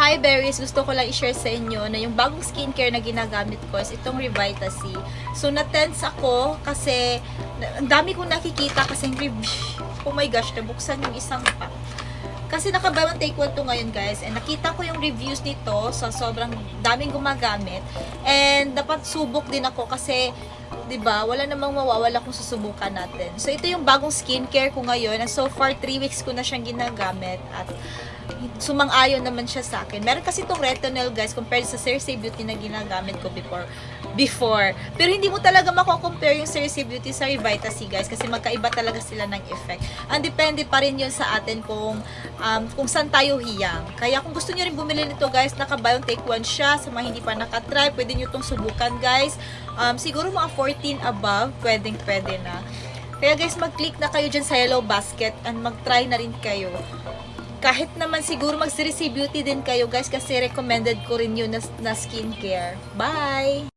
Hi berries, gusto ko lang i-share sa inyo na yung bagong skincare na ginagamit ko is itong Revita C. So na-tense ako kasi ang dami kong nakikita kasi oh my gosh, nabuksan yung isang pa. Kasi naka-buy one take one to ngayon guys, and nakita ko yung reviews nito sa sobrang daming gumagamit, and dapat subok din ako kasi 'di ba? Wala namang mawawala kung susubukan natin. So ito yung bagong skincare ko ngayon, and so far 3 weeks ko na siyang ginagamit at sumang-ayon naman siya sa akin. Meron kasi itong retinol guys compared sa Cersei Beauty na ginagamit ko before. Pero hindi mo talaga mako-compare yung Cersei Beauty sa Revita C guys kasi magkaiba talaga sila ng effect. Ang depende pa rin yun sa atin kung saan tayo hiyang. Kaya kung gusto niyo rin bumili nito guys, naka-buy one take one siya. Sa mga hindi pa nakatry, pwede niyo itong subukan guys. Siguro mga 14 above, pwede na. Kaya guys, mag-click na kayo dyan sa yellow basket and mag-try na rin kayo. Kahit naman siguro mag-Cersei Beauty din kayo guys kasi recommended ko rin yun na skincare. Bye!